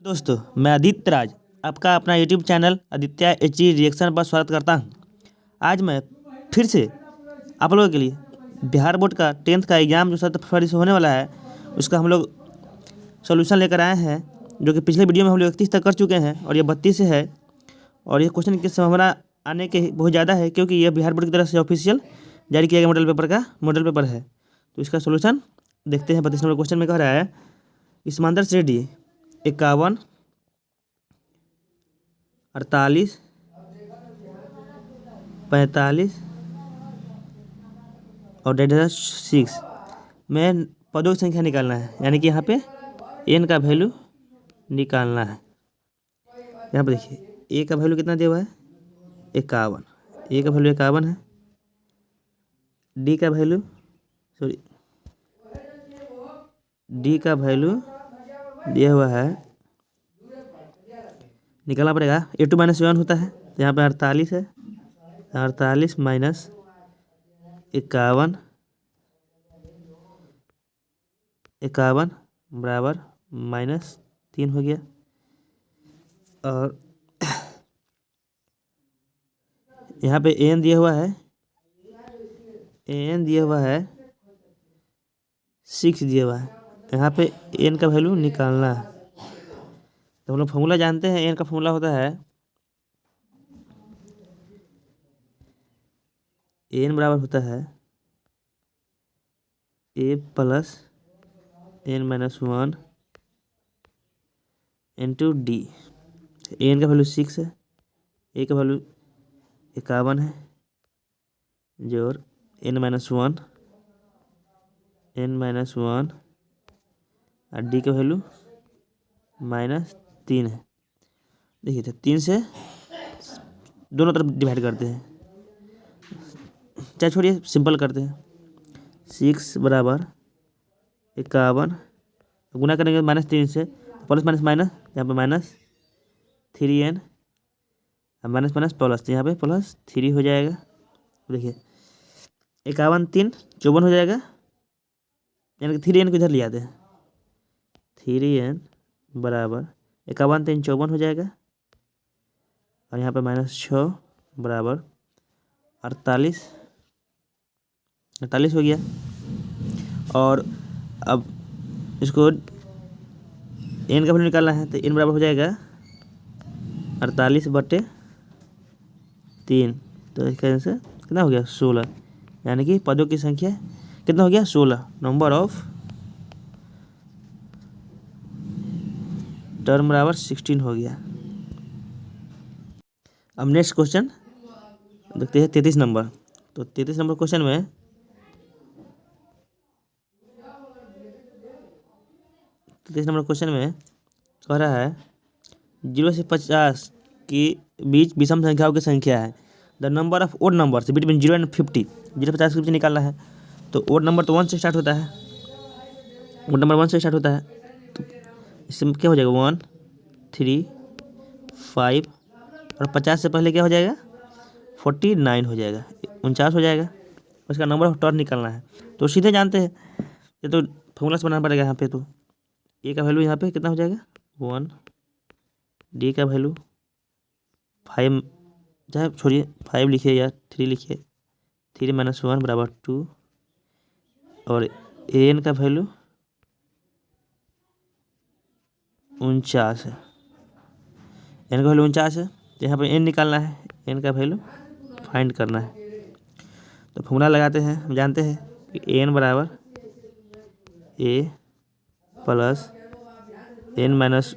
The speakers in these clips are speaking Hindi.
दोस्तों, मैं आदित्य राज आपका अपना YouTube channel Aditya HD reaction पर स्वागत करता हूं। आज मैं फिर से आप लोगों के लिए बिहार बोर्ड का 10th का एग्ज़ाम जो 7 फरवरी से होने वाला है उसका हम लोग सॉल्यूशन लेकर आए हैं, जो कि पिछले वीडियो में हम लोग 31 तक कर चुके हैं और ये 32 से है। और ये क्वेश्चन की संभावना आने के बहुत ज़्यादा है, क्योंकि यह बिहार बोर्ड की तरफ से ऑफिशियल जारी किया गया मॉडल पेपर है। तो इसका सोल्यूशन देखते हैं। 32 नंबर क्वेश्चन में कह रहा है कि समांतर श्रेणी 51, 48, 45 और 6 में पदों की संख्या निकालना है, यानी कि यहाँ पे एन का वैल्यू निकालना है। यहाँ पर देखिए ए का वैल्यू कितना दिया हुआ है 51, ए का वैल्यू 51 है। डी का वैल्यू दिया हुआ है, निकालना पड़ेगा। A2 - 1 होता है, तो यहाँ पे 48 है, 48 माइनस 51 बराबर -3 हो गया। और यहाँ पे एन दिया हुआ है 6 दिया हुआ है। यहाँ पे एन का वैल्यू निकालना है। तो हम लोग फॉर्मूला जानते हैं, एन का फॉर्मूला होता है एन बराबर होता है a plus n-1 into d. N का वैल्यू 6 है, ए का वैल्यू 51 है, जोड़ n-1 और डी का वैल्यू -3 है। देखिए तो 3 से दोनों तरफ डिवाइड करते हैं, चाहे छोड़िए सिंपल करते हैं। 6 बराबर 51 गुना करेंगे -3 से, प्लस माइनस माइनस, यहाँ पे -3n माइनस माइनस प्लस, तो यहाँ पे +3 हो जाएगा। देखिए 51 3 54 हो जाएगा, यानी कि 3n को इधर ले आते हैं। 3n बराबर 51 3 54 हो जाएगा, और यहाँ पे -6 बराबर 48 हो गया। और अब इसको एन का वैल्यू निकालना है, तो एन बराबर हो जाएगा 48/3। तो इसका आंसर कितना हो गया 16, यानी कि पदों की संख्या कितना हो गया 16, नंबर ऑफ टर्म बराबर 16 हो गया। अब नेक्स्ट क्वेश्चन देखते हैं 33 नंबर। तो 33 नंबर क्वेश्चन में कह रहा है 0 से 50 के बीच विषम संख्याओं की संख्या है। The number of odd number between 0 and 50, 0 से 50 के बीच निकालना है। तो ओड नंबर तो 1 से स्टार्ट होता है, तो इसमें क्या हो जाएगा 1 3 5 और 50 से पहले क्या हो जाएगा 49 हो जाएगा, 49 हो जाएगा। उसका नंबर ऑफ टर्न निकालना है, तो सीधे जानते हैं, ये तो फॉर्मूला से बनाना पड़ेगा। यहाँ पे तो ए का वैल्यू यहाँ पे कितना हो जाएगा 1, डी का वैल्यू 5, चाहे छोड़िए 5 लिखिए या 3 लिखिए, 3 - 1 बराबर 2, और एन का वैल्यू 49 है। एन का वैल्यू 49 है, तो यहाँ पे एन निकालना है, एन का वैल्यू फाइंड करना है। तो फॉर्मूला लगाते हैं, हम जानते हैं कि एन बराबर ए प्लस n-1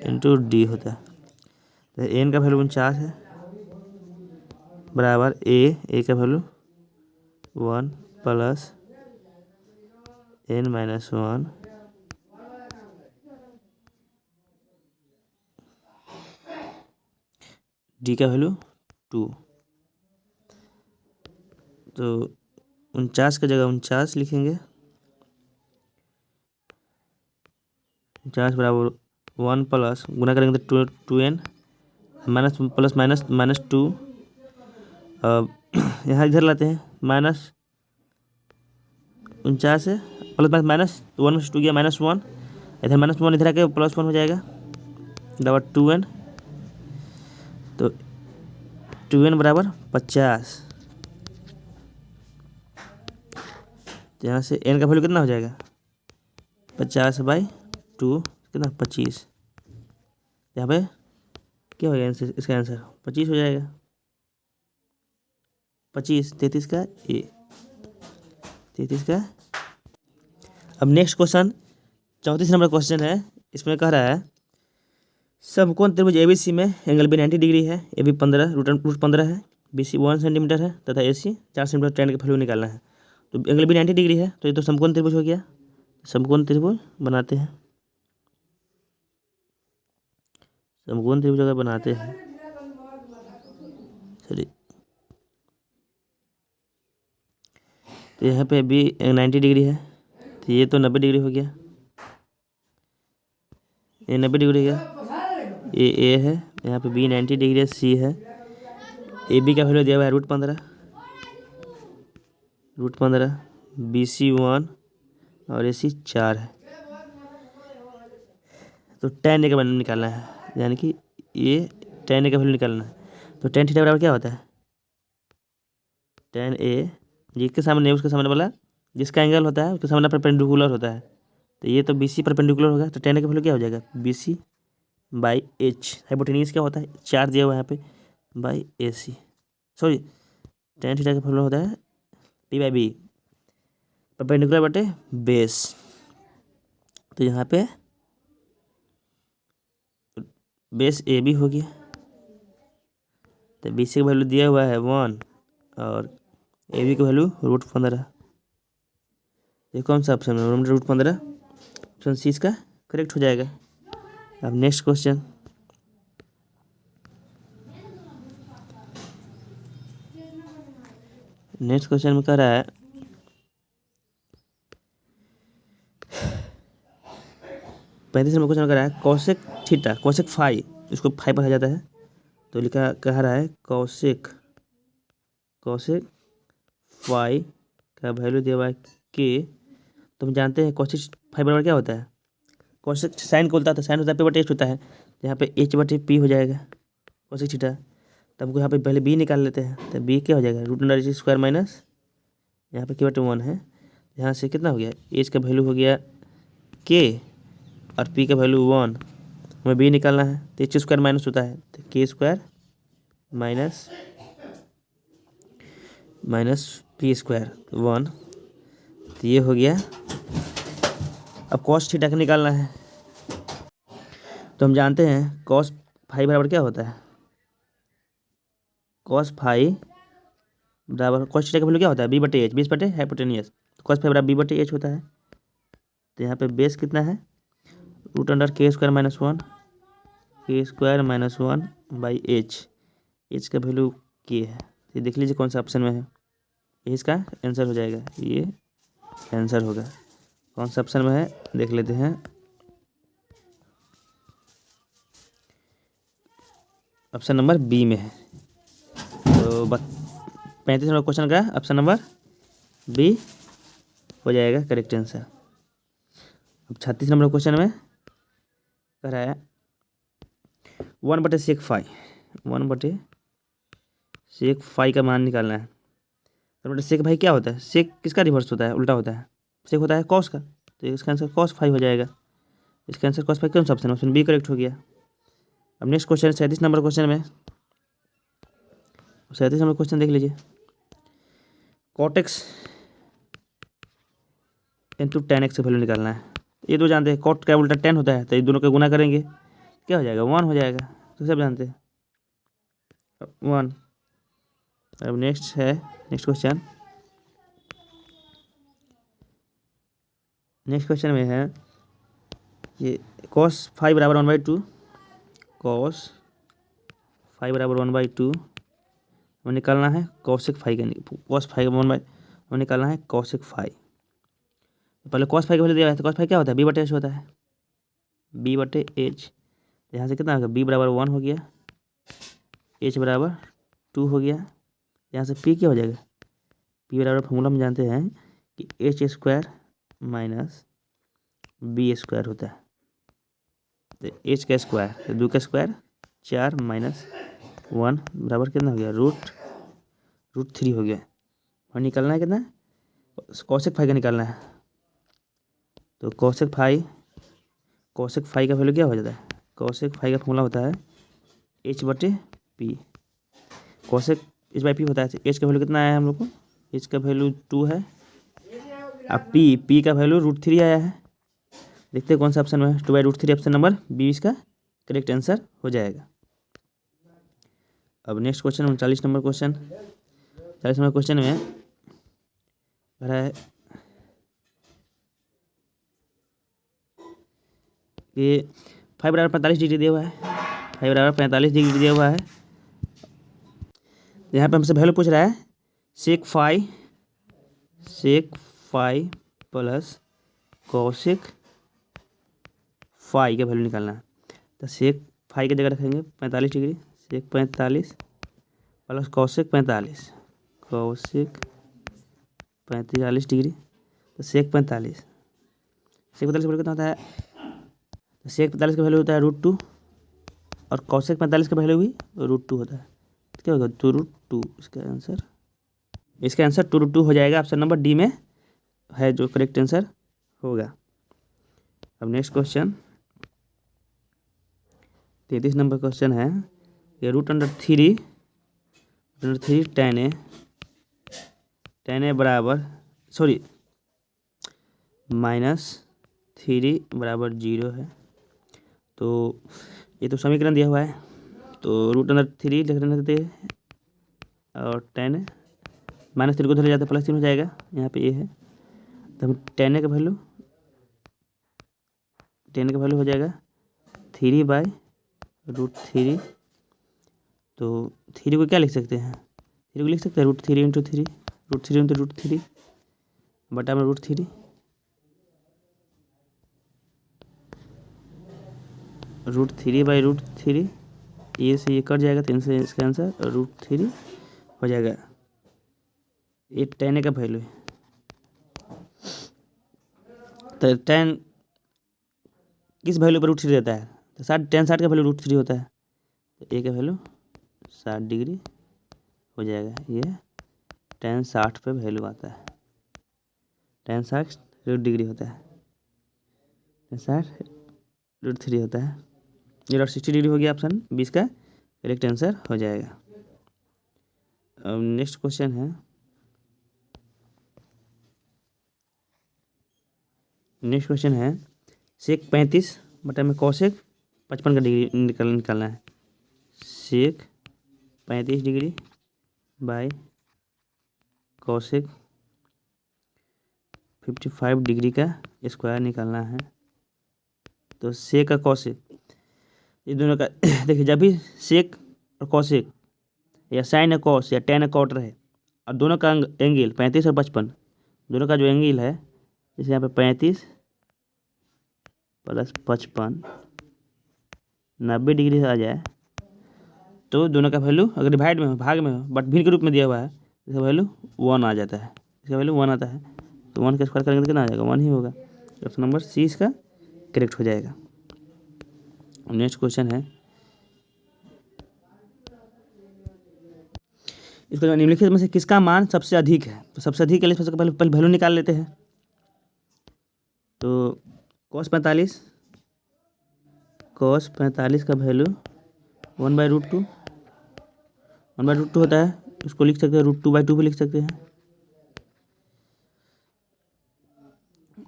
इंटू डी होता है। तो एन का वैल्यू 49 है बराबर ए का वैल्यू 1 प्लस n-1 डी का वैल्यू 2। तो 49 का जगह 49 लिखेंगे, 49 बराबर 1 प्लस गुना करेंगे तो 2n माइनस प्लस माइनस -2। यहाँ इधर लाते हैं, -49 है, प्लस माइनस 1 में 2 गया -1, इधर -1 इधर आके +1 हो जाएगा, बराबर 2n। तो 2n बराबर 50। तो यहाँ से n का वैल्यू कितना हो जाएगा, 50/2 कितना 25। यहाँ पे क्या हो जाएगा इसका आंसर 25 हो जाएगा। 25 33 का ए, 33 का। अब नेक्स्ट क्वेश्चन 34 नंबर क्वेश्चन है। इसमें कह रहा है समकोण त्रिभुज एबीसी में एंगल बी 90 डिग्री है, ए बी 15 रूट 15 है, बी सी 1 सेंटीमीटर है तथा ए सी 4 सेंटीमीटर, टेन का वैल्यू निकालना है। तो एंगल बी 90 डिग्री है तो ये तो समकोण त्रिभुज हो गया। समकोण त्रिभुज बनाते हैं, समकोण त्रिभुज अगर बनाते हैं, सॉरी, तो यहाँ पे बी 90 डिग्री है तो ये तो 90 डिग्री हो गया, ये 90 डिग्री हो गया, ए है, यहाँ पे बी 90 डिग्री है, सी है, ए बी का वैल्यू दिया हुआ है √15, बी सी 1 और ए सी 4 है। तो tan a का वैल्यू निकालना है, यानी कि ये tan a का वैल्यू निकालना है। तो tan थीटा बराबर क्या होता है, tan a जिसके सामने उसके सामने वाला जिसका एंगल होता है उसके सामने परपेंडिकुलर होता है। तो ये तो बी सी परपेंडिकुलर होगा, तो tan a का वैल्यू क्या हो जाएगा, BC/H। हाइपोटेन्यूज क्या होता है, 4 दिया हुआ है यहाँ पे, by AC, sorry, tan theta का वैल्यू होता है P/B, परपेंडिकुलर बटे बेस। तो यहाँ पे बेस ए बी हो गया, तो बी सी का वैल्यू दिया हुआ है 1 और ए बी का वैल्यू √15। ये कौन सा ऑप्शन है, √15, ऑप्शन सी इसका करेक्ट हो जाएगा। अब नेक्स्ट क्वेश्चन में कह रहा है 35 नंबर क्वेश्चन में कह रहा है कौशिक थीटा, कौशिक फाई, इसको फाई पढ़ा जाता है। तो लिखा कह रहा है कौशिक फाई का वैल्यू दिया हुआ है के। तो हम जानते हैं कौशिक फाई बराबर क्या होता है, कौशिक साइन को बोलता है, तो साइन होता है P/H होता है, यहाँ पे H/P हो जाएगा कौशिक थीटा। तो हमको यहाँ पे पहले बी निकाल लेते हैं, तो बी क्या हो जाएगा √² माइनस यहाँ पे K/1 है, यहाँ से कितना हो गया, एच का वैल्यू हो गया के और पी का वैल्यू 1, हमें बी निकालना है। तो H² माइनस होता है, तो K² माइनस P² 1, तो ये हो गया। अब कॉस थीटा का निकालना है। तो हम जानते हैं कॉस फाई बराबर क्या होता है, कॉस फाई बराबर कॉस थीटा का वैल्यू क्या होता है, B/H, बेस बटे हाइपोटेनियस। कॉस फाई बराबर B/H होता है। तो यहाँ पे बेस कितना है, √K² minus 1, K² minus 1 by H का वैल्यू के है। ये देख लीजिए कौन सा ऑप्शन में है, ये इसका आंसर हो जाएगा, ये आंसर होगा। कौन सा ऑप्शन में है देख लेते हैं, ऑप्शन नंबर बी में है। तो 35 नंबर क्वेश्चन का ऑप्शन नंबर बी हो जाएगा करेक्ट आंसर। अब 36 नंबर क्वेश्चन में कह रहा है 1/sec फाई, 1/sec फाई का मान निकालना है। तो सेक भाई क्या होता है, सेक किसका रिवर्स होता है, उल्टा होता है, सेक होता है कॉस का, तो इसका आंसर cos फाई हो जाएगा। इसका आंसर cos फाई कौन सा ऑप्शन बी करेक्ट हो गया। अब नेक्स्ट क्वेश्चन 37 नंबर क्वेश्चन में, 37 नंबर क्वेश्चन देख लीजिए, cot x into tan x का वैल्यू निकालना है। ये तो जानते हैं cot का उल्टा tan होता है, तो ये दोनों का गुना करेंगे क्या हो जाएगा 1 हो जाएगा, तो सब जानते हैं 1। अब नेक्स्ट क्वेश्चन, नेक्स्ट क्वेश्चन में है ये cos फाई बराबर 1/2, cos फाई बराबर 1/2 हमें निकालना है, कौशिक फाई का cos फाई का 1/, हमें निकालना है कौशिक फाई। पहले cos फाई का वैल्यू दिया है, तो cos फाई क्या होता है B/H होता है, B/H। यहाँ से कितना होगा, B बराबर 1 हो गया, H बराबर 2 हो गया, यहाँ से P क्या हो जाएगा, P बराबर फॉर्मूला हम जानते हैं कि H² माइनस B² होता है। तो एच का स्क्वायर, तो 2 का स्क्वायर 4 माइनस 1 बराबर कितना हो गया, रूट 3 हो गया। और निकलना है कितना, कॉसेक फाई का निकालना है। तो कॉसेक फाई का वैल्यू क्या हो जाता है, कॉसेक फाई का फॉर्मूला होता है एच बटे P. Cosec H by P होता है। एच का वैल्यू कितना आया है हम लोग को, एच का वैल्यू 2 है। अब पी का वैल्यू रूट 3 आया है। देखते हैं कौन सा ऑप्शन में है, 2/√3 ऑप्शन नंबर बी इसका करेक्ट आंसर हो जाएगा। अब next question 39 number question. 40 number question में भरा है कि 5 बराबर 45 डिग्री दिया हुआ है, 5 बराबर 45 डिग्री दिया हुआ है। यहाँ पे हमसे वैल्यू पूछ रहा है sec phi plus cosec phi का वैल्यू निकालना है। तो सेक फाई की जगह रखेंगे 45 degree, sec 45 plus cosec 45 degree. तो सेक 45 का वैल्यू कितना होता है, तो सेक 45 का वैल्यू होता है √2 और कॉसेक 45 का वैल्यू भी √2 होता है। तो क्या होगा, 2√2। इसका आंसर 2√2 हो जाएगा। ऑप्शन नंबर डी में है जो करेक्ट आंसर होगा। अब नेक्स्ट क्वेश्चन 33 नंबर क्वेश्चन है कि √3 tan a बराबर -3 बराबर 0 है। तो ये तो समीकरण दिया हुआ है, तो √3 लिख देते हैं और tan -3 को धर जाता है +3 हो जाएगा, यहाँ पे ये है। तो हम tan a का वैल्यू हो जाएगा 3/√3। तो 3 को क्या लिख सकते हैं, 3 को लिख सकते हैं √3 × 3, √3 × √3 बटा में √3। √3/√3 ये से ये कट जाएगा, 3 से इसका आंसर √3 हो जाएगा। ये tan a का वैल्यू है। तो tan किस वैल्यू पर √3 देता है, तो tan 60 का वैल्यू √3 होता है। तो a का वैल्यू 60 डिग्री हो जाएगा। ये tan 60 पे वैल्यू आता है, tan 60 डिग्री होता है, tan 60 √3 होता है। ये 60 डिग्री हो गया, ऑप्शन 20 का करेक्ट आंसर हो जाएगा। अब नेक्स्ट क्वेश्चन है सेक 35 बटा में कॉसेक 55 का डिग्री निकालना है। सेक 35 डिग्री बाय कॉसेक 55 डिग्री का स्क्वायर निकालना है। तो सेक का कॉसेक ये दोनों का देखिए, जब भी सेक और कॉसेक या साइन या कॉस या tan या कॉट रहे और दोनों का एंगल 35 और 55, दोनों का जो एंगल है, जैसे यहाँ पे 35 + 55 90 डिग्री से आ जाए, तो दोनों का वैल्यू अगर डिवाइड में हो, भाग में हो, बट भिन्न के रूप में दिया हुआ है, इसका वैल्यू 1 आ जाता है, इसका वैल्यू 1 आता है। तो 1 का स्क्वायर करेंगे तो कितना आ जाएगा, 1 ही होगा। ऑप्शन नंबर सी इसका करेक्ट हो जाएगा। नेक्स्ट क्वेश्चन है इसको निम्नलिखित में से किसका मान सबसे अधिक है। तो सबसे अधिक के लिए सबसे पहले वैल्यू निकाल लेते हैं। तो cos 45 का वैल्यू 1/√2 होता है। उसको लिख सकते हैं √2/2 भी लिख सकते हैं।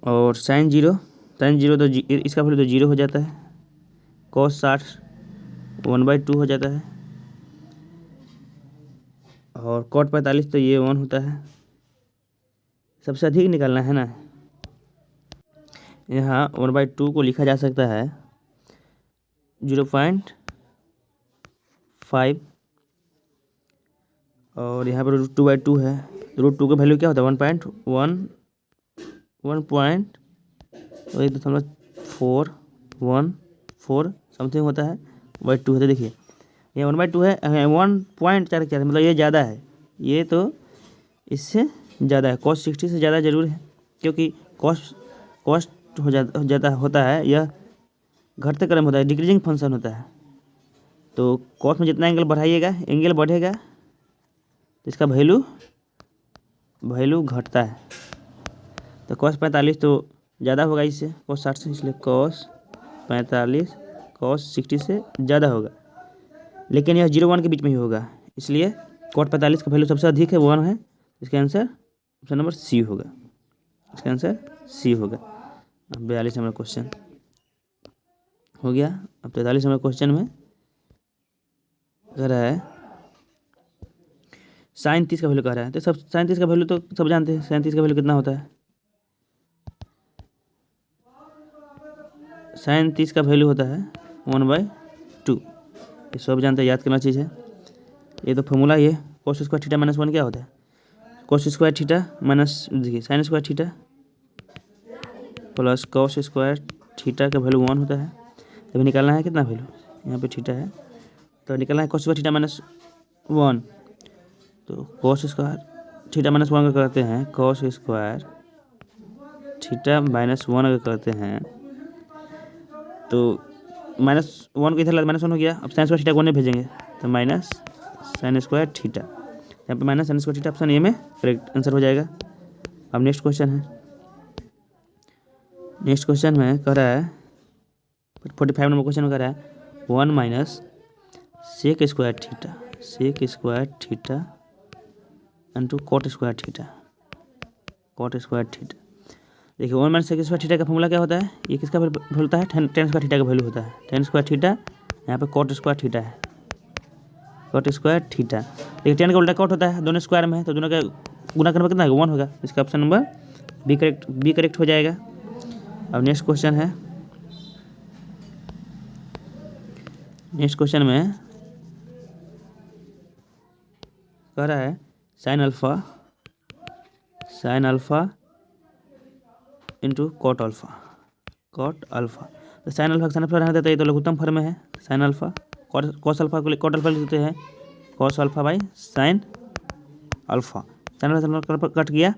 और sin 0 तो इसका वैल्यू तो 0 हो जाता है। cos 60 1/2 हो जाता है। और cot 45 तो ये 1 होता है। सबसे अधिक निकालना है ना, यहाँ 1/2 को लिखा जा सकता है 0.5 और यहाँ पर √2/2 है। √2 का वैल्यू क्या होता है 1.414 समथिंग होता है, /2 होता है। देखिए ये 1/2 है, 1.4 मतलब ये ज़्यादा है, ये तो इससे ज़्यादा है, cos 60 से ज़्यादा जरूर है, क्योंकि कॉस्ट हो जाता होता है यह घटते क्रम होता है, डिक्रीजिंग फंक्शन होता है। तो कॉस में जितना एंगल बढ़ाइएगा एंगल बढ़ेगा तो इसका वैल्यू घटता है। तो cos 45 तो ज़्यादा होगा इससे, cos 60 से, इसलिए cos 45 cos 60 से ज़्यादा होगा, लेकिन यह 0-1 के बीच में ही होगा, इसलिए cos 45 का वैल्यू सबसे अधिक है, 1 है। इसका आंसर ऑप्शन नंबर सी होगा। इसका आंसर सी होगा। अब 42 नंबर क्वेश्चन हो गया। अब 43 नंबर क्वेश्चन में कह रहा है sin 30 का वैल्यू कह रहा है। तो सब sin 30 का वैल्यू तो सब जानते हैं, sin 30 का वैल्यू कितना होता है। sin 30 का वैल्यू होता है 1/2। ये सब जानते हैं, याद करना चीज़ है। ये तो फॉर्मूला ही है, cos स्क्वायर थीटा माइनस 1 क्या होता है, cos स्क्वायर थीटा माइनस, देखिए sin square theta plus cos square theta का वैल्यू 1 होता है। तभी निकालना है कितना वैल्यू, यहाँ पे थीटा है तो निकालना है cos स्क्वायर थीटा माइनस 1। तो cos स्क्वायर थीटा माइनस 1 का करते हैं, cos स्क्वायर थीटा माइनस 1 अगर करते हैं तो -1 को इधर -1 हो गया। अब sin स्क्वायर थीटा को नहीं भेजेंगे तो माइनस sin स्क्वायर थीटा, यहाँ पे minus sin square theta option A में करेक्ट आंसर हो जाएगा। अब नेक्स्ट क्वेश्चन है, नेक्स्ट क्वेश्चन में कह रहा है 45 नंबर क्वेश्चन में कह रहा है 1 minus sec square theta into cot square theta. देखिए 1 माइनस सेक स्क्वायर थीटा का फॉर्मूला क्या होता है, ये किसका वैल्यू होता है, tan स्क्वायर थीटा का वैल्यू होता है, tan स्क्वायर थीटा, यहाँ पे कॉट स्क्वायर थीटा है, कॉट स्क्वायर थीटा। देखिए tan का उल्टा कॉट होता है, दोनों स्क्वायर में है तो दोनों का गुना करने पर कितना होगा, 1 होगा। इसका ऑप्शन नंबर बी करेक्ट हो जाएगा। अब नेक्स्ट क्वेश्चन है, नेक्स्ट क्वेश्चन में कह रहा है sine alpha into cot alpha. तो साइन अल्फा रहने देता है, ये तो लघुत्तम फॉर्म में है। साइन अल्फा कॉस अल्फा को कॉट अल्फा लिखते हैं, cos alpha by sine alpha. Sine alpha cut गया,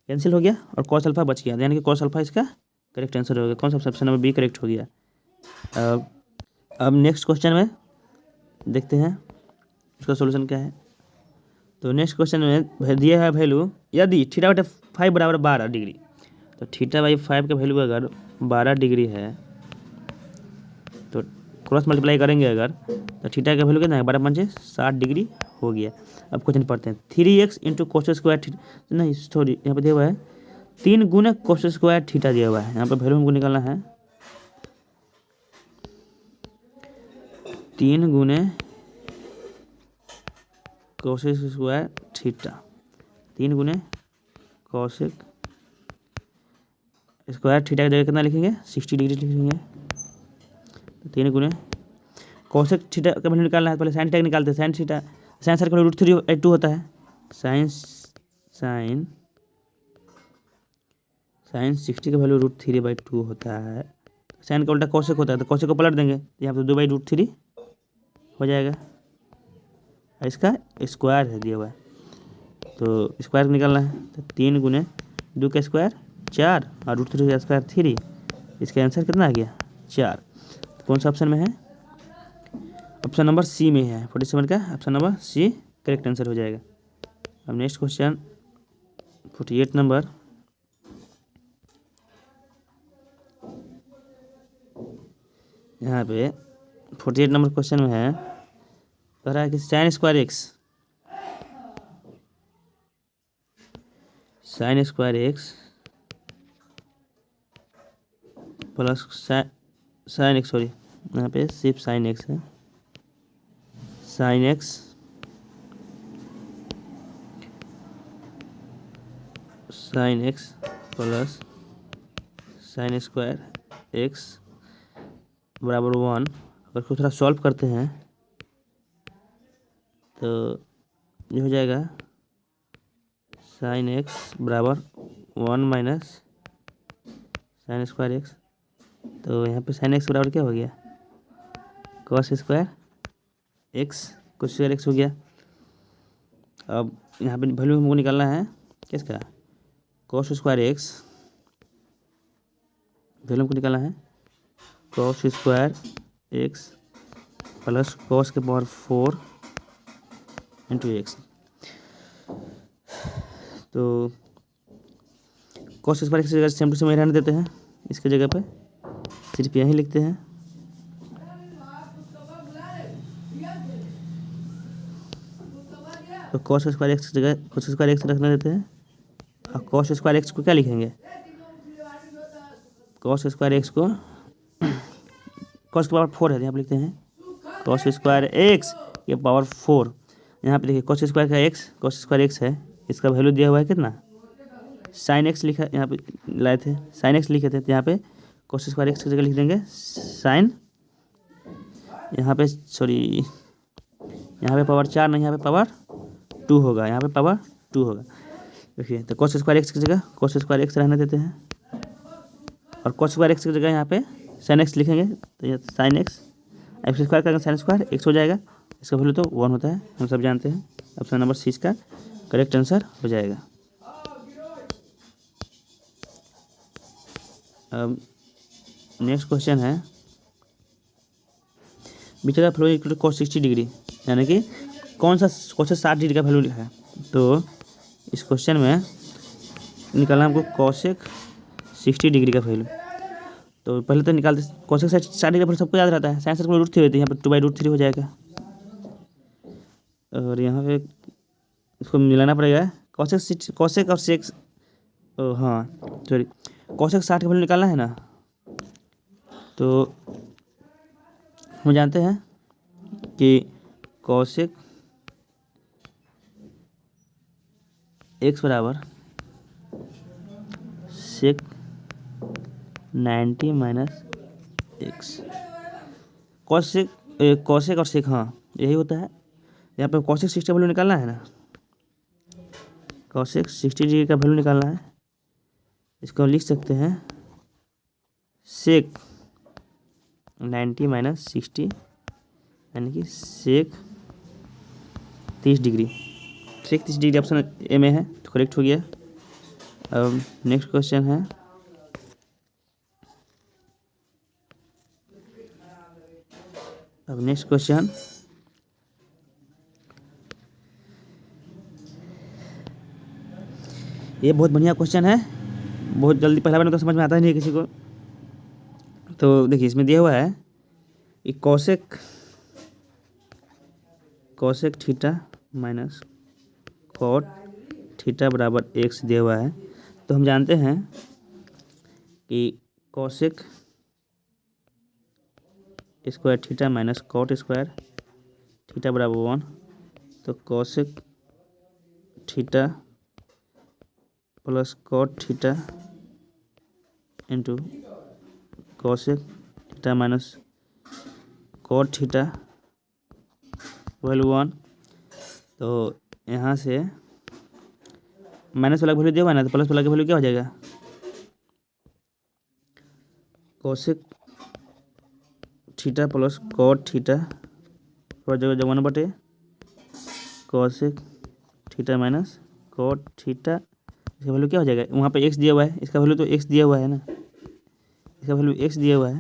कैंसिल हो गया और कॉस अल्फा बच गया, यानी कि कॉस अल्फा इसका करेक्ट आंसर हो गया। कौन सा ऑप्शन नंबर बी करेक्ट हो गया। अब नेक्स्ट क्वेश्चन में देखते हैं उसका सॉल्यूशन क्या है। तो नेक्स्ट क्वेश्चन में दिया है वैल्यू, यदि थीटा बटे 5 बराबर 12 डिग्री, तो थीटा बाई 5 का वैल्यू अगर 12 डिग्री है तो क्रॉस मल्टीप्लाई करेंगे अगर, तो थीटा का वैल्यू कितना है, 12 पंचे 60 डिग्री हो गया। अब क्वेश्चन पढ़ते हैं, 3x into cos square theta, नहीं सॉरी यहाँ पे दिया हुआ है 3 गुना कोस स्क्वायर थीटा दिया हुआ है, यहाँ पे वैल्यू हमको निकालना है 3 गुने कोसेक स्क्वायर थीटा, 3 गुने कोसेक स्क्वायर थीटा की जगह कितना लिखेंगे, 60 डिग्री लिखेंगे। तो 3 गुने कोसेक थीटा का वैल्यू निकालना है, पहले साइन थीटा निकालते हैं। साइन साइन का √3/2 होता है, साइन 60 का वैल्यू √3/2 होता है। साइन का उल्टा कोसेक होता है, तो कोसेक को पलट देंगे, यहाँ पे 2/√3 हो जाएगा। इसका स्क्वायर है दिया हुआ है तो स्क्वायर निकालना है, तो 3 गुने 2 का स्क्वायर 4 और √3 का स्क्वायर 3, इसका आंसर कितना आ गया 4। तो कौन सा ऑप्शन में है, ऑप्शन नंबर सी में है, 47 का option number C correct answer हो जाएगा। अब नेक्स्ट क्वेश्चन 48 नंबर, यहाँ पे 48 नंबर क्वेश्चन में है, कह रहा है कि sine square x plus sine x, sorry यहाँ पे सिर्फ साइन एक्स है, sine x plus sine square x बराबर 1। अगर इसको थोड़ा सॉल्व करते हैं तो ये हो जाएगा साइन एक्स बराबर 1 माइनस साइन स्क्वायर एक्स। तो यहाँ पे साइन एक्स बराबर क्या हो गया, कॉस स्क्वायर एक्स हो गया। अब यहाँ पे वैल्यू हमको निकालना है किसका, कॉस स्क्वायर एक्स, वैल्यू हमको निकालना है cos square x plus cos के पावर 4 इंटू एक्स। तो कॉस स्क्वायर एक्स की जगह सेम टू सेम रहने देते हैं, इसके जगह पे सिर्फ यहीं लिखते हैं। तो कॉस स्क्वायर एक्स की जगह कॉस स्क्वायर एक्स रखने देते हैं, और कॉस स्क्वायर एक्स को क्या लिखेंगे, कॉस स्क्वायर एक्स को कॉस के पावर 4 है, यहाँ पे लिखते हैं कॉस स्क्वायर एक्स के पावर 4। यहाँ पे देखिए कॉस स्क्वायर का एक्स, कॉस स्क्वायर एक्स है, इसका वैल्यू दिया हुआ है कितना, साइन एक्स लिखा, यहाँ पे लाए थे साइन एक्स लिखे थे, तो यहाँ पे कॉस स्क्वायर एक्स की जगह लिख देंगे साइन, यहाँ पे सॉरी यहाँ पे पावर 4 नहीं, यहाँ पे पावर 2 होगा, यहाँ पे पावर 2 होगा। देखिए तो कॉस स्क्वायर एक्स की जगह कॉस स्क्वायर एक्स रहने देते हैं, और कॉस स्क्वायर एक्स की जगह यहाँ पे साइन एक्स लिखेंगे, तो ये साइन एक्स एक्स स्क्वायर करेंगे साइन स्क्वायर एक्स हो जाएगा, इसका वैल्यू तो 1 होता है, हम सब जानते हैं। ऑप्शन नंबर सी इसका करेक्ट आंसर हो जाएगा। अब नेक्स्ट क्वेश्चन है, बीच का फ्लो इक्वल टू कॉस 60 डिग्री, यानी कि कौन सा कॉस 60 डिग्री का वैल्यू है। तो इस क्वेश्चन में निकालना हमको कॉसेक 60 डिग्री का वैल्यू। तो पहले तो निकालते कॉसेक 60 डिग्री का वैल्यू सबको याद रहता है, साइन सर्कल √3 होती है, यहाँ पर 2/√3 हो जाएगा, और यहाँ पे इसको मिलाना पड़ेगा कॉसेक और सेक, हाँ सॉरी कॉसेक 60 का वैल्यू निकालना है ना। तो हम जानते हैं कि कॉसेक एक्स बराबर सेक 90 माइनस एक्स। कॉसेक और सेक, हाँ यही होता है। यहाँ पे कॉसेक 60 का वैल्यू निकालना है ना, कॉसेक 60 डिग्री का वैल्यू निकालना है, इसको लिख सकते हैं सेक 90 माइनस 60, यानी कि sec 30 degree. Sec 30 degree option A में है, तो करेक्ट हो गया। अब नेक्स्ट क्वेश्चन है, ये बहुत बढ़िया क्वेश्चन है, बहुत जल्दी पहला बार तो समझ में आता ही नहीं है किसी को। तो देखिए इसमें दिया हुआ है कि cosec theta minus cot theta बराबर एक्स दिया हुआ है। तो हम जानते हैं कि cosec square theta minus cot square theta बराबर 1, तो cosec theta plus cot theta into cosec theta minus cot theta value 1। तो यहाँ से माइनस वाला वैल्यू दिया हुआ है ना, तो प्लस वाला का वैल्यू क्या हो जाएगा, cosec theta plus cot theta और जगह 1/, cosec theta minus cot theta, इसका वैल्यू क्या हो जाएगा, वहाँ पे एक्स दिया हुआ है, इसका वैल्यू तो एक्स दिया हुआ है ना, इसका वैल्यू एक्स दिया हुआ है,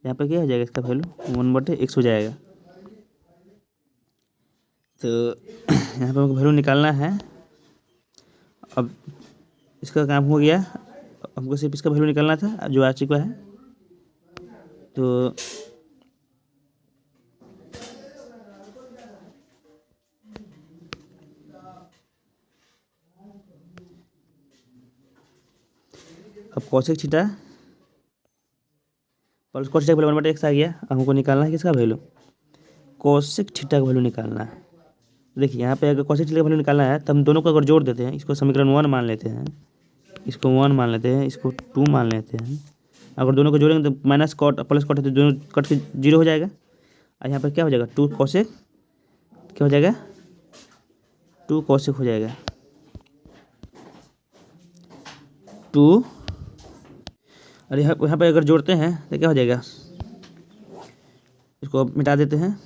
यहाँ पे क्या हो जाएगा, इसका वैल्यू 1/x हो जाएगा। तो यहाँ पे वैल्यू निकालना है। अब इसका काम हो गया, हमको सिर्फ इसका वैल्यू निकालना था जो आ चुका है। तो अब cosec theta plus cos theta का वैल्यू 1/x आ गया। अब हमको निकालना है किसका वैल्यू, कॉसेक थीटा का वैल्यू निकालना है। देखिए यहाँ पे अगर कॉसेक थीटा का वैल्यू निकालना है तो हम दोनों को अगर जोड़ देते हैं, इसको समीकरण 1 मान लेते हैं, इसको 1 मान लेते हैं, इसको 2 मान लेते हैं। अगर दोनों को जोड़ेंगे तो माइनस कॉट प्लस कॉट है, तो दोनों कट के 0 हो जाएगा। और यहाँ पर क्या हो जाएगा, 2 कॉसेक क्या हो जाएगा, 2 कॉसेक हो जाएगा, 2। और यहाँ पे अगर जोड़ते हैं तो क्या हो जाएगा, इसको मिटा देते हैं,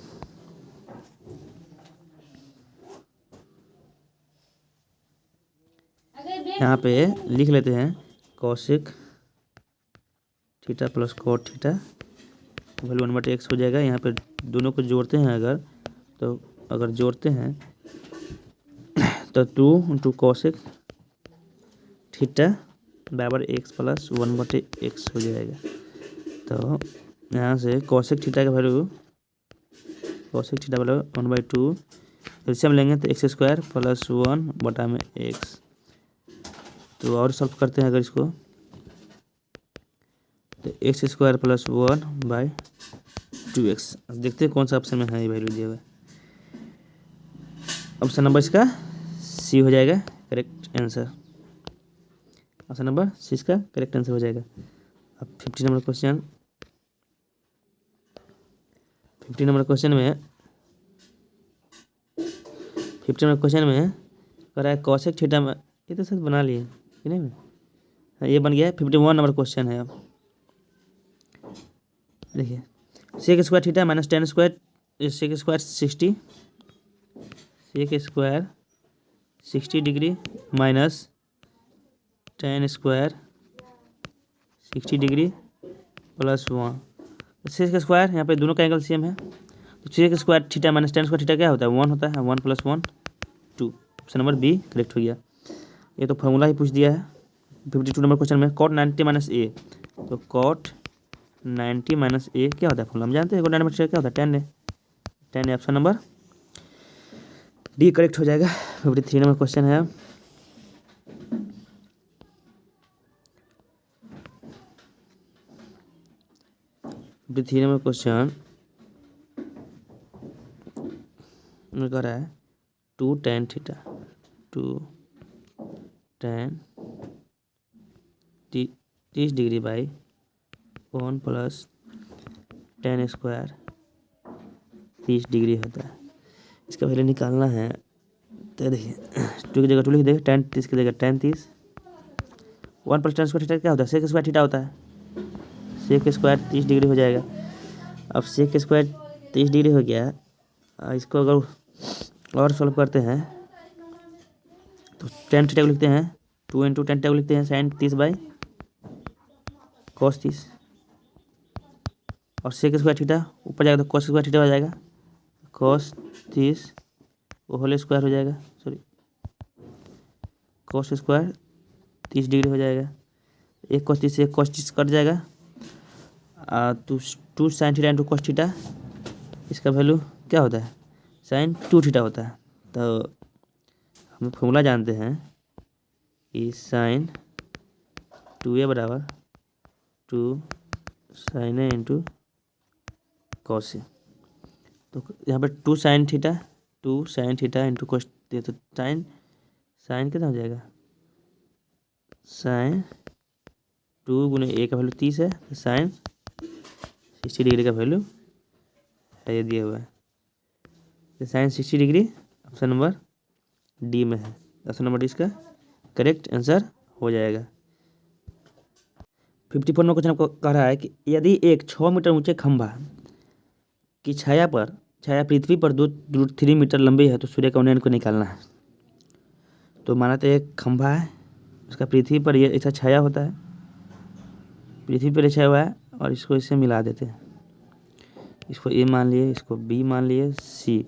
यहाँ पे लिख लेते हैं cosec theta plus cot theta value 1/x हो जाएगा। यहाँ पे दोनों को जोड़ते हैं अगर जोड़ते हैं तो 2 कोसेक थीटा बराबर x प्लस 1/x हो जाएगा। तो यहाँ से कोसेक थीटा का वैल्यू बराबर 1/2 एलसीएम लेंगे तो x स्क्वायर प्लस 1/x। तो और सॉल्व करते हैं अगर इसको तो x स्क्वायर प्लस 1/2x। अब देखते हैं कौन सा ऑप्शन में है ये वैल्यू दिया हुआ है। ऑप्शन नंबर इसका सी हो जाएगा correct answer. Option number C इसका करेक्ट आंसर हो जाएगा। अब 50 नंबर क्वेश्चन में कह रहा है कोसेक थीटा में, ये तो सर बना लिए कि नहीं में? हाँ, ये बन गया है। 51 नंबर क्वेश्चन है। अब देखिए sec square theta minus tan square sec square 60 degree minus tan square 60 degree plus 1। Sec square यहाँ पे दोनों का एंगल सेम है तो sec square theta minus tan square theta क्या होता है 1 होता है। 1 + 1 2। ऑप्शन नंबर बी करेक्ट हो गया। ये तो फॉर्मूला ही पूछ दिया है। 52 नंबर क्वेश्चन में cot 90 माइनस ए, तो cot 90 माइनस ए क्या होता है फॉर्मूला हम जानते हैं। cot 90 माइनस ए क्या होता है 10 है। ऑप्शन नंबर डी करेक्ट हो जाएगा। 53 नंबर क्वेश्चन है। क्वेश्चन में कह रहा है 2 tan theta 30 degree by 1 plus ten square 30 degree होता है। इसका वैल्यू निकालना है तो देखिए 2 की जगह 2 लिख देगा, tan 30 की जगह tan 30। 1 plus ten square theta क्या होता है सेक स्क्वायर थीटा होता है। सेक स्क्वायर 30 डिग्री हो जाएगा। अब सेक स्क्वायर 30 डिग्री हो गया। इसको अगर और सॉल्व करते हैं तो टेन थीटा को लिखते हैं 2 × टेन थीटा को लिखते हैं साइन 30 बाई कॉस 30 और सेक स्क्वायर थीटा ऊपर जाएगा तो कॉस स्क्वायर थीटा हो जाएगा। कॉस 30 वो होल स्क्वायर हो जाएगा, सॉरी कॉस स्क्वायर 30 डिग्री हो जाएगा। एक कॉस 30 से एक कॉस 30 कट जाएगा। तो 2 sine theta into cos theta इसका वैल्यू क्या होता है साइन 2 थीटा होता है। तो हम फॉर्मूला जानते हैं कि साइन 2a बराबर 2 sign A into cos A. तो यहाँ पर 2 साइन थीटा इंटू कॉस तो साइन कितना हो जाएगा साइन 2 गुने ए का वैल्यू 30 है तो साइन 60 डिग्री का वैल्यू है ये दिया हुआ है। तो sine 60 degree option number D में है। ऑप्शन नंबर डी इसका करेक्ट आंसर हो जाएगा। 54 नंबर क्वेश्चन आपको कह रहा है कि यदि एक 6 मीटर ऊंचे खंभा की छाया पृथ्वी पर 2.3 मीटर लंबी है तो सूर्य का उन्नयन को निकालना है। तो माना तो एक खंभा है उसका पृथ्वी पर ये ऐसा छाया होता है, पृथ्वी पर छाया हुआ है और इसको इससे मिला देते हैं। इसको ए मान लिए, इसको बी मान लिए, सी।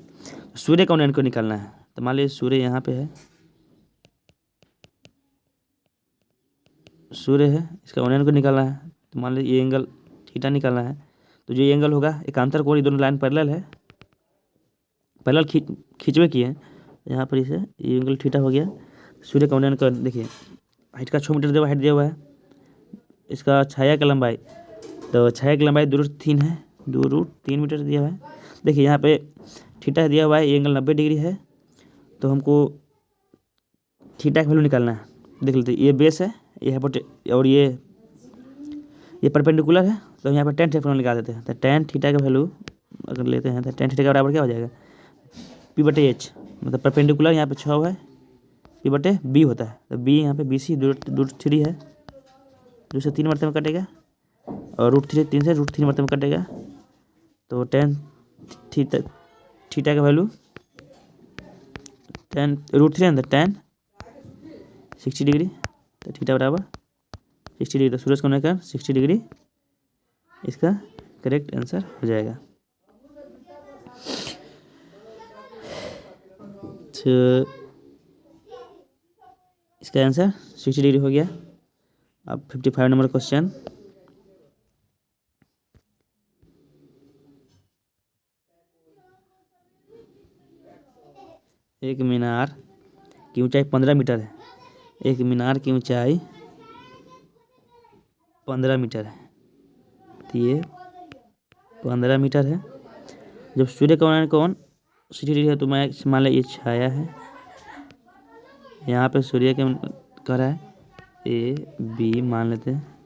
सूर्य का उन्नयन को निकालना है। तो मान लीजिए सूर्य यहाँ पे है, सूर्य है, इसका उन्नयन को निकालना है। तो मान लीजिए ये एंगल थीटा निकालना है। तो जो ये एंगल होगा एकांतर कोण, ये दोनों लाइन पैरेलल है, पैरेलल खींचवे किए हैं यहाँ पर इसे, ये एंगल थीटा हो गया। सूर्य का उन्नयन कर देखिए हाइट का 6 मीटर दिया हुआ, हाइट दिया हुआ है। इसका छाया की लंबाई, तो छाया की लंबाई 2√3 है, 2√3 मीटर दिया हुआ है। देखिए यहाँ पे थीटा दिया हुआ है, ये एंगल 90 डिग्री है। तो हमको थीटा का वैल्यू निकालना है। देख लेते ये बेस है, ये है और ये परपेंडिकुलर है। तो यहाँ पर टेन थीटा फॉर्मूला निकाल देते हैं। तो टेन थीटा का वैल्यू अगर लेते हैं तो टेन थीटा का बराबर क्या हो जाएगा P/H, मतलब परपेंडिकुलर यहाँ पे 6 है, P/B होता है। तो B यहाँ पे BC √3 है, 2 से 3 मरतबे में कटेगा और √3 3 से √3 मरतबे में कटेगा। तो टेन थीटा का वैल्यू √3 अंदर टेन 60 डिग्री। तो थीटा बराबर 60 डिग्री, तो सूरज को लेकर 60 डिग्री इसका करेक्ट आंसर हो जाएगा। तो इसका आंसर 60 डिग्री हो गया। अब 55 नंबर क्वेश्चन, एक मीनार की ऊंचाई 15 मीटर है। एक मीनार की ऊंचाई 15 मीटर है, तो ये 15 मीटर है। जब सूर्य का कोण 60 डिग्री है तो मैं मान लिया ये छाया है। यहाँ पे सूर्य के कर रहा है ए बी मान लेते हैं,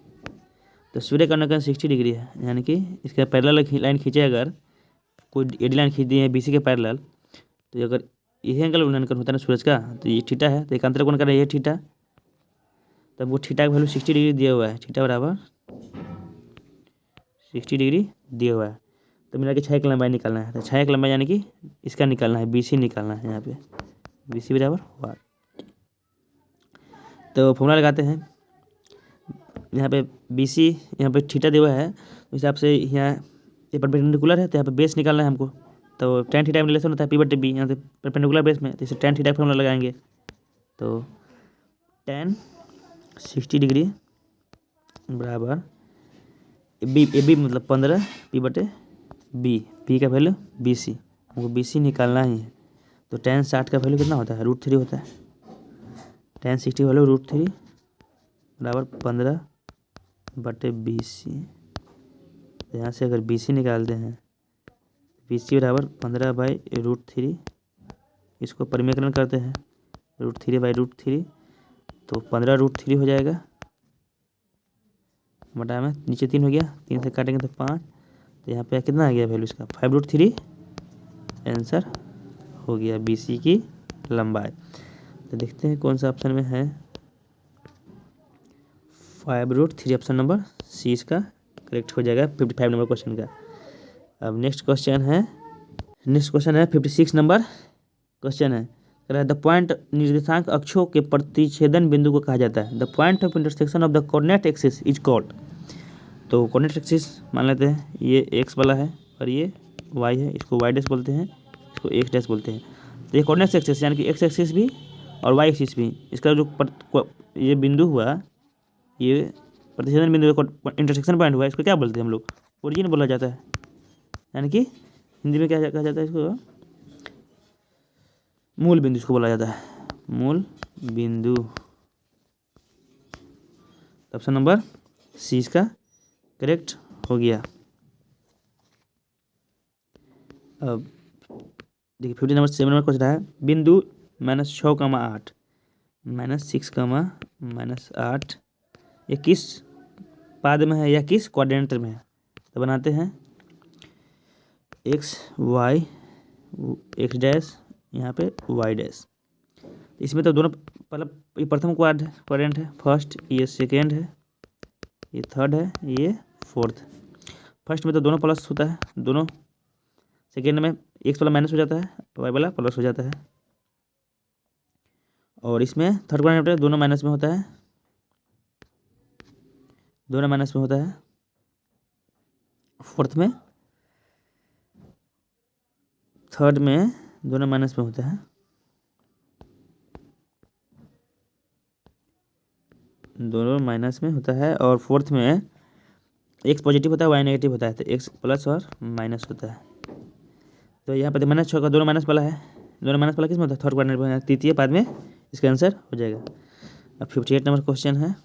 तो सूर्य का कोण 60 डिग्री है, यानी कि इसका पैरेलल लाइन खींचे, अगर कोई एडी लाइन खींच दी है बीसी के पैरेलल, तो अगर यही एंगल उल्लंघन होता है ना सूरज का, तो ये थीटा है, तो एक अंतर कोण कर रहा है ये थीटा, तब वो थीटा का वैल्यू 60 डिग्री दिया हुआ है, थीटा बराबर 60 डिग्री दिया हुआ है। तो मिला के छाया की लंबाई निकालना है, तो छाया की लंबाई यानी कि इसका निकालना है, बीसी निकालना है। यहाँ पे बीसी बराबर वाट। तो फॉर्मूला लगाते हैं, यहाँ पे बीसी, यहाँ पे थीटा दिया हुआ है, उस हिसाब से यहाँ ये परपेंडिकुलर है, तो यहाँ पे बेस निकालना है हमको। तो tan थीटा में रिलेशन होता है P/T B, यहाँ से परपेंडिकुलर बेस में, तो इसे tan थीटा फॉर्मूला लगाएंगे। तो tan 60 डिग्री बराबर ए बी मतलब 15 P/B, P का वैल्यू BC, हमको BC निकालना ही है। तो tan 60 का वैल्यू कितना होता है, √3 होता है। tan 60 वैल्यू √3 बराबर 15/BC। यहाँ से अगर BC निकालते हैं, BC बराबर 15/√3, इसको परिमेयकरण करते हैं √3/√3, तो 15√3 हो जाएगा, बटा में नीचे 3 हो गया, 3 से काटेंगे तो 5, तो यहाँ पे कितना आ गया वैल्यू इसका 5√3 आंसर हो गया BC की लंबाई। तो देखते हैं कौन सा ऑप्शन में है 5√3, ऑप्शन नंबर सी इसका करेक्ट हो जाएगा 55 नंबर क्वेश्चन का। अब नेक्स्ट क्वेश्चन है 56 नंबर क्वेश्चन है, कह रहा है द पॉइंट निर्देशांक अक्षों के प्रतिच्छेदन बिंदु को कहा जाता है। The point of intersection of the coordinate axis is called. तो कोऑर्डिनेट एक्सिस मान लेते हैं, ये एक्स वाला है और ये वाई है, इसको वाई डैश बोलते हैं, इसको एक्स डैश बोलते हैं। तो ये कोऑर्डिनेट एक्सिस यानी कि एक्स एक्सिस भी और वाई एक्सिस भी, इसका जो ये बिंदु हुआ, ये प्रतिच्छेदन बिंदु इंटरसेक्शन पॉइंट हुआ, इसको क्या बोलते हैं हम लोग, ओरिजिन बोला जाता है, यानी कि हिंदी में क्या कहा जाता है इसको, मूल बिंदु इसको बोला जाता है, मूल बिंदु। ऑप्शन नंबर सी इसका करेक्ट हो गया। अब देखिए 50 नंबर 7 नंबर क्वेश्चन है, बिंदु -6,8 -6,-8 ये किस पाद में है या किस क्वाड्रेंट में है। तो बनाते हैं एक्स वाई एक्स डैश, यहाँ पे वाई डैश। इसमें तो दोनों पहला ये प्रथम क्वाड्रेंट है, फर्स्ट, ये सेकेंड है, ये थर्ड है, ये फोर्थ। फर्स्ट में तो दोनों प्लस होता है, दोनों। सेकेंड में एक्स वाला माइनस हो जाता है, वाई वाला प्लस हो जाता है। और इसमें थर्ड क्वाड्रेंट में दोनों माइनस में होता है, दोनों माइनस में होता है। फोर्थ में थर्ड में दोनों माइनस में होता है, दोनों माइनस में होता है। और फोर्थ में एक्स पॉजिटिव होता है, वाई नेगेटिव होता है, तो एक्स प्लस और माइनस होता है। तो यहाँ पर -6 का दोनों माइनस वाला है, दोनों माइनस वाला किस में होता है, थर्ड क्वाड्रेंट में, तृतीय पाद में इसका आंसर हो जाएगा। अब 58 नंबर क्वेश्चन है।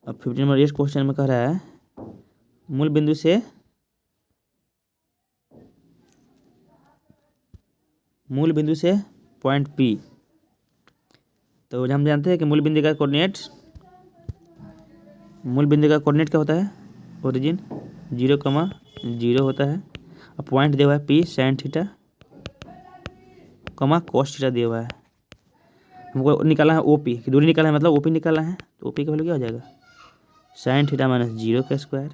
अब 50 नंबर इस क्वेश्चन में कह रहा है मूल बिंदु से पॉइंट P। तो हम जानते हैं कि मूल बिंदु का कोऑर्डिनेट क्या होता है, ओरिजिन 0,0 होता है। अब पॉइंट दिया हुआ है P sin theta, cos theta दिया हुआ है। हमको निकालना है OP की दूरी निकालना है, मतलब OP निकालना है। तो OP का वैल्यू क्या हो जाएगा, sin थीटा -0 का स्क्वायर,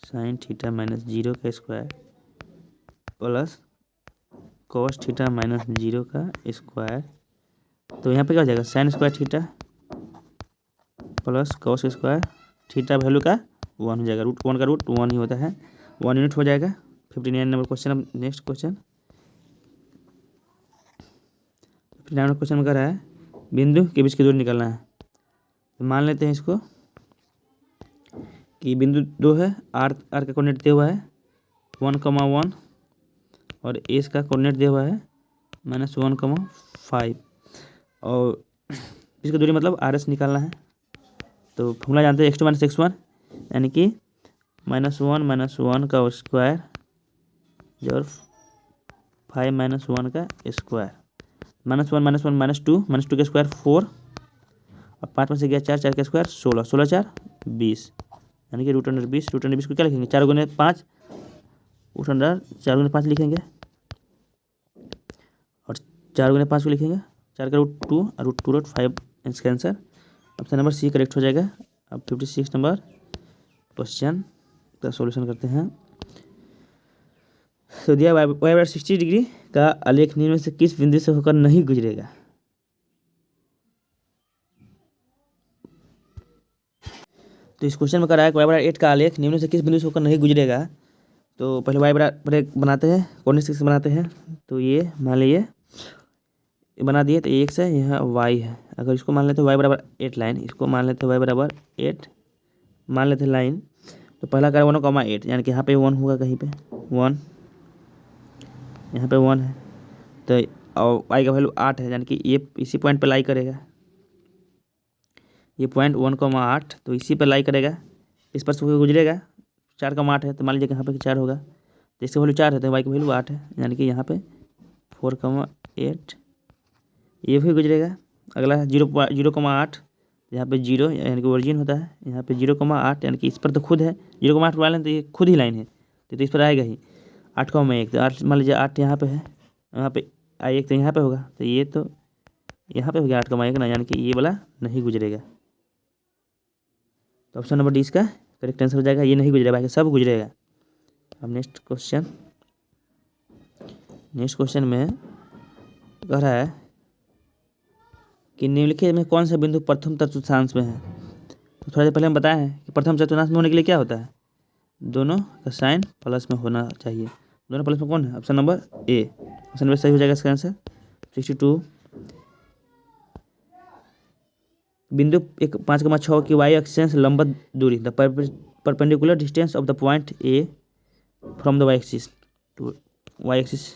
sin थीटा -0 का स्क्वायर प्लस cos थीटा -0 का स्क्वायर। तो यहाँ पे क्या हो जाएगा sin square theta plus cos square theta value का 1 हो जाएगा। √1 का रूट 1 ही होता है, 1 यूनिट हो जाएगा। 59 नंबर क्वेश्चन। अब नेक्स्ट क्वेश्चन 59 नंबर क्वेश्चन में कह रहा है बिंदु के बीच की दूरी निकालना है। तो मान लेते हैं इसको कि बिंदु 2 है, आर का कोऑर्डिनेट दिया हुआ है 1,1 और एस का कोऑर्डिनेट दिया हुआ है -1,5 और इसकी दूरी मतलब आर एस निकालना है। तो फॉर्मूला जानते हैं x2 - x1 यानी कि -1 का स्क्वायर और 5 - 1 का स्क्वायर, -1 - 1 -2 का स्क्वायर 4 और 5 में से गया 4 का स्क्वायर 16, 16 4 20 यानी कि √20। √20 को क्या लिखेंगे 4 × 5 4 × 5 लिखेंगे और 4 × 5 को लिखेंगे 4 का √2 और √2 इसका answer option number C correct हो जाएगा। अब 56 नंबर क्वेश्चन का सॉल्यूशन करते हैं। तो दिया y 60 डिग्री का आलेख निम्न में से किस बिंदु से होकर नहीं गुजरेगा। तो इस क्वेश्चन में कह रहा है कि y 8 का आलेख निम्न से किस बिंदु से होकर नहीं गुजरेगा। तो पहले y बनाते हैं, कोऑर्डिनेट सिस्टम बनाते हैं। तो ये मान लीजिए बना दिए, तो x है, यहाँ y है। अगर इसको मान लेते हैं y 8 लाइन, इसको मान लेते हैं y 8 मान लेते हैं लाइन। तो पहला कर 1,8 यानी कि यहाँ पे 1 होगा, कहीं पे 1, यहाँ पे 1 है। तो और y का वैल्यू 8 है यानी कि ये इसी पॉइंट पे लाई करेगा। ये पॉइंट 1,8 तो इसी पे लाई करेगा, इस पर से गुजरेगा। 4,8 है तो मान लीजिए यहाँ पे 4 होगा, तो इसका वैल्यू 4 है तो y की वैल्यू 8 है यानी कि यहाँ पे 4,8 ये भी गुजरेगा। अगला है 0,8 यहाँ पे 0 यानी कि ओरिजिन होता है, यहाँ पे 0,8 यानी कि इस पर तो खुद है 0,8 को लें तो ये खुद ही लाइन है, तो इस पर आएगा ही 8,1 तो 8 मान लीजिए 8 यहाँ पे है, यहाँ पे I1 तो यहाँ पे होगा, तो ये तो यहाँ पे हो गया 8,1 ना, यानी कि ये वाला नहीं गुजरेगा। तो ऑप्शन नंबर डी इसका करेक्ट आंसर हो जाएगा, ये नहीं गुजरेगा, बाकी सब गुजरेगा। अब नेक्स्ट क्वेश्चन में कह रहा है कि निम्नलिखित में कौन सा बिंदु प्रथम चतुर्थांश में है। तो थोड़ा देर पहले हम बताए हैं कि प्रथम चतुर्थांश में होने के लिए क्या होता है, दोनों का साइन प्लस में होना चाहिए। दोनों प्लस में कौन है, option number A. Option number सही हो जाएगा इसका आंसर। 62 बिंदु 5,6 की y एक्सिस से लंबवत दूरी the perpendicular distance of the point A from the y axis to y axis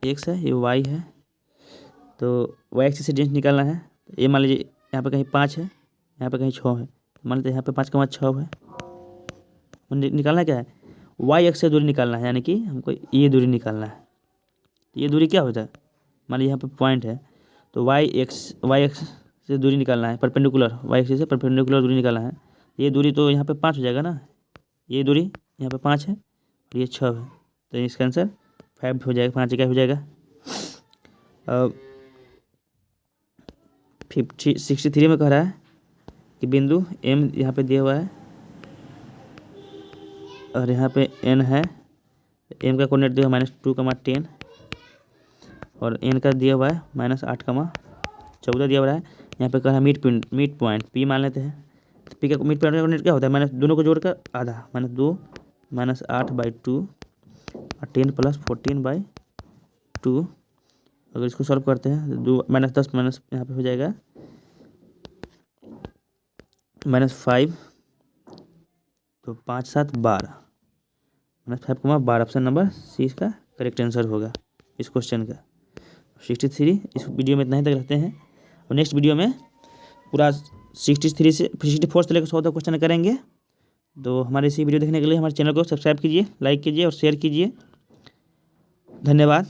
x है, ये y है, तो y एक्सिस से डिस्टेंस निकालना है। ये मान लीजिए यहाँ पे कहीं 5 है, यहाँ पे कहीं 6 है, मान लीजिए यहाँ पे 5,6 है। निकालना क्या है, y एक्सिस से दूरी निकालना है, यानी कि हमको ये दूरी निकालना है। ये दूरी क्या होता है, मान लीजिए यहाँ पे पॉइंट है, तो y एक्सिस से दूरी निकालना है, परपेंडिकुलर y एक्सिस से परपेंडिकुलर दूरी निकालना है। ये दूरी तो यहाँ पे 5 हो जाएगा ना, ये दूरी यहाँ पे 5 है और ये 6 है, तो इसका आंसर 5 हो जाएगा, 5 क्या हो जाएगा। 63 में कह रहा है कि बिंदु M यहाँ पे दिया हुआ है और यहाँ पे N है, M का कोऑर्डिनेट दिया हुआ है -2,10 और N का दिया हुआ है -8,14 दिया हुआ है। यहाँ पे कह रहा है मिड पॉइंट P मान लेते हैं। तो P का मिड पॉइंट का कोऑर्डिनेट क्या होता है, दोनों को जोड़कर आधा, -2 -8/2 और 10 + 14/2। अगर इसको सॉल्व करते हैं तो -10 यहाँ पे हो जाएगा -5, तो 5 7 12 -5,12 ऑप्शन नंबर सी इसका करेक्ट आंसर होगा इस क्वेश्चन का। 63 इस वीडियो में इतना ही तक रखते हैं और नेक्स्ट वीडियो में पूरा 63 से 64 से लेकर 100 तक क्वेश्चन करेंगे। तो हमारे इसी वीडियो देखने के लिए हमारे चैनल को सब्सक्राइब कीजिए, लाइक कीजिए और शेयर कीजिए। धन्यवाद।